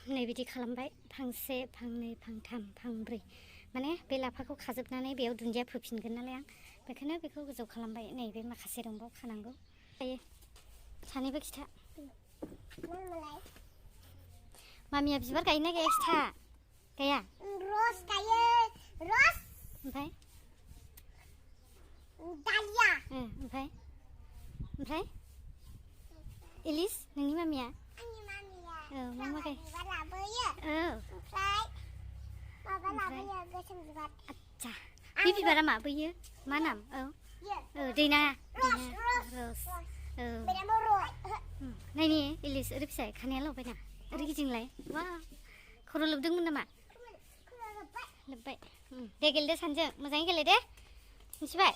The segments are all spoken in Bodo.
नै बिदि खालामबाय फांसे फांनै फांथाम फांब्रै माने बे लाफाखौ खाजोबनानै बेयाव दुन्दिया फोफिनगोन नालाय आं बेखायनो बेखौ गोजौ खालामबाय नै बे माखासे दंबाव खानांगौ दायो सानैबो खिथा मामिया बिबार गायोना गाया खिथा गाया रस गायो रस ओमफ्राय दालिया ओमफ्राय इलिस नोंनि मामिया आंनि मामिया मा मा गाय बिबार लाबोयो ओमफ्राय माबा लाबोयो गोसोम बिबार आच्छा बे बिबारा मा बैयो मा नाम दैना रस नायनि इलिस ओरै फिसा खानाया लावबायना ओरै गिदिंलाय वा खर' लोबदोंमोन नामा लोब्बाय दे गेलेदो सानैजों मोजाङै गेले दे मिथिबाय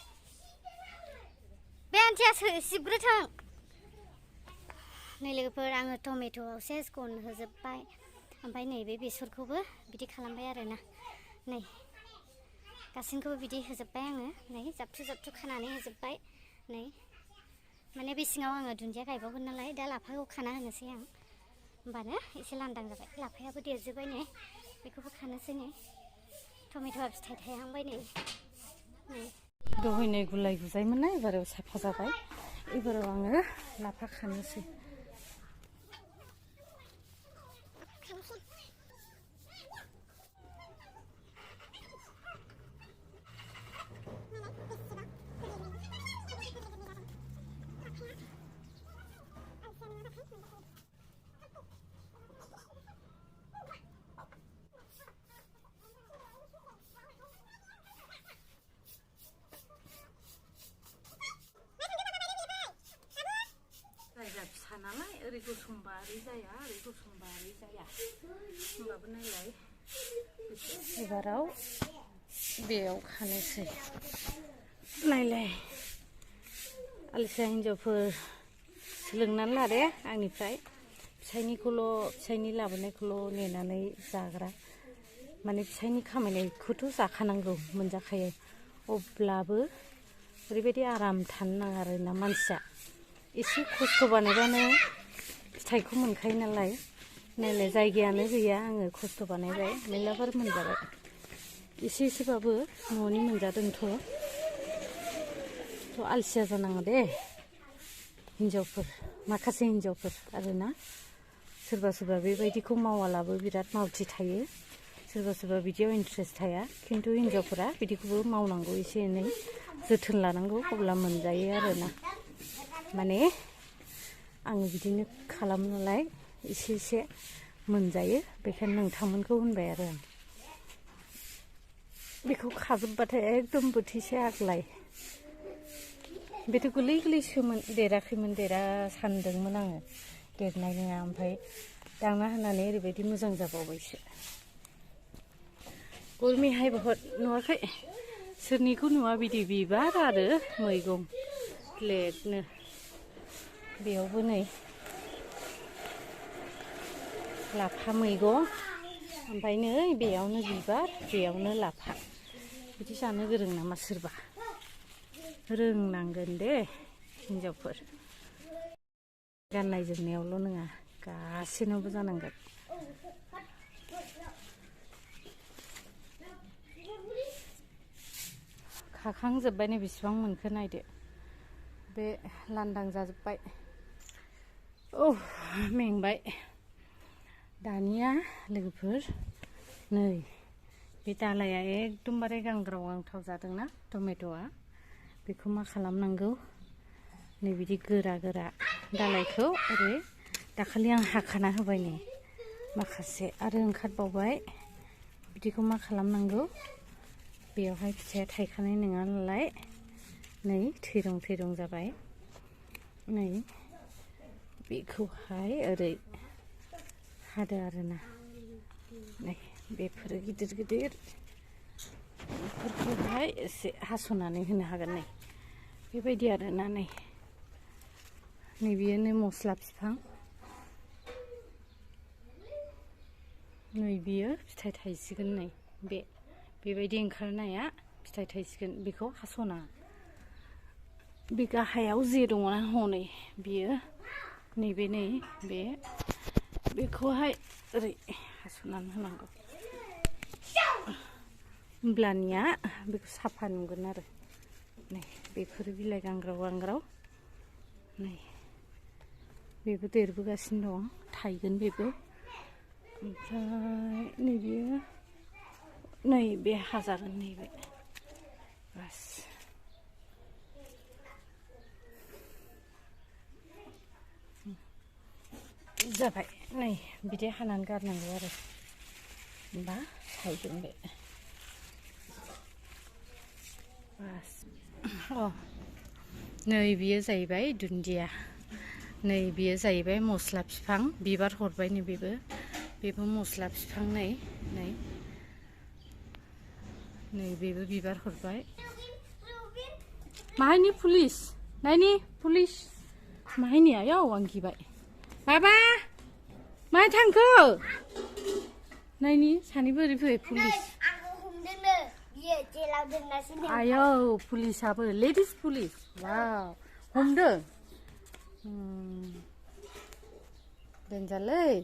बे आन्टिया सिबग्रोथों नै लोगोफोर आङो टमेट'आव सेस गन होजोब्बाय ओमफ्राय नैबे बेसरखौबो बिदि खालामबाय आरोना नै गासैखौबो बिदि होजोब्बाय आङो नै जाबथु जाबथु खानानै होजोब्बाय नै माने बे सिङाव आङो दुन्दिया गायबावगोन नालाय दा लाफाखौ खाना होनोसै आं होमबानो एसे लांदां जाबाय लाफायाबो देरजोब्बाय नै बेखौबो खानोसै नै टमेट'आ फिथाइ थायहांबाय नै दहायनो गुलाय गुजायमोन ना एबाराव साफा जाबाय एबाराव आङो लाफा खानोसै जायगा फिसा नालाय ओरै गसंबा ओरै जाया ओरै गसंबा ओरै जाया होमबाबो नायलाय एबाराव बेयाव खानोसै नायलाय आलिसा हिन्जावफोर सोलोंनानै लादे आंनिफ्राय फिसायनि लाबोनायखौल' नेनानै जाग्रा माने फिसायनि खामायनायखौथ' जाखानांगौ मोनजाखायो अब्लाबो ओरैबायदि आराम थानो नाङा आरोना मानसिया एसे खस्थ' बानायबानो फिथाइखौ मोनखायो नालाय नायलाय जायगायानो गैया आङो खस्थ' बानायबाय मेरलाबार मोनजाबाय एसे एसेबाबो न'नि मोनजादोंथ' आलसिया जानाङा दे हिन्जावफोर माखासे हिन्जावफोर आरोना सोरबा सोरबा बेबायदिखौ मावालाबो बिराद मावथि थायो सोरबा सोरबा बिदियाव इन्ट्रेस्ट थाया खिन्थु हिन्जावफोरा बिदिखौबो मावनांगौ एसे एनै जोथोन लानांगौ अब्ला मोनजायो आरोना माने आङो बिदिनो खालामो नालाय एसे एसे मोनजायो बेखायनो नोंथांमोनखौ होनबाय आरो आं बेखौ खाजोबबाथाय एकदम बोथिसे आग्लाय बेथ' गोरलै गोरलैसोमोन देराखैमोन देरा सानदोंमोन आङो देरनाय नङा ओमफ्राय दांना होनानै ओरैबायदि मोजां जाबावबायसो गरमिहाय बहुत नुवाखै सोरनिखौ नुवा बिदि बिबार आरो मैगं प्लेटनो बेयावबो नै लाफा मैगं ओमफ्राय नै बेयावनो बिबार बेयावनो लाफा बिदि जानो गोरों नामा सोरबा रोंनांगोन दे हिन्जावफोर गाननाय जोमनायावल' नङा गासैनावबो जानांगोन खाखांजोब्बाय नै बेसेबां मोनखो नायदो बे लांदां जाजोब्बाय औ मेंबाय दानिया लोगोफोर नै बे दालाया एकदमबारे गांग्राव गांथाव जादोंना टमेट'आ बेखौ मा खालामनांगौ नै बिदि गोरा गोरा दालायखौ ओरै दाखालि आं हाखाना होबाय नै माखासे आरो ओंखारबावबाय बिदिखौ मा खालामनांगौ बेयावहाय फिथाइया थायखानाय नङा नालाय नै थैरं थैरं जाबाय नै बेखौहाय ओरै हादो आरोना नै बेफोरो गिदिर गिदिर बेफोरखौहाय एसे हास'नानै होनो हागोन नै बेबायदि आरोना नै बेयोनो मस्ला बिफां नै बियो फिथाइ थायसिगोन नै बेबायदि ओंखारनाया फिथाइ थायसिगोन बेखौ हास'ना बे गाहायाव जे दङना हनै बियो नैबे बेखौहाय ओरै हास'नानै होनांगौ होमब्लानिया बेखौ साफा नुगोन आरो नै बेफोर बिलाइ गांग्राव गांग्राव नै बेबो देरबोगासिनो दं थायगोन बेबो ओमफ्राय नैबेयो नै बे हाजागोन नैबे बास जाबाय नै बिदि हानानै गारनांगौ आरो होमबा थायगोन बे बास नै बियो जाहैबाय दुन्दिया नै बियो जाहैबाय मस्ला बिफां बिबार हरबाय नै बेबो मस्ला बिफां नै बेबो बिबार हरबाय माहायनि पुलिस नायनि पुलिस माहायनि आयाव आं गिबाय बाबा माहाय थांखो नायनि सानैबो ओरै फै पुलिस आयौ पुलिसाबो लेडिस पुलिस वाव हमदों देनजारलै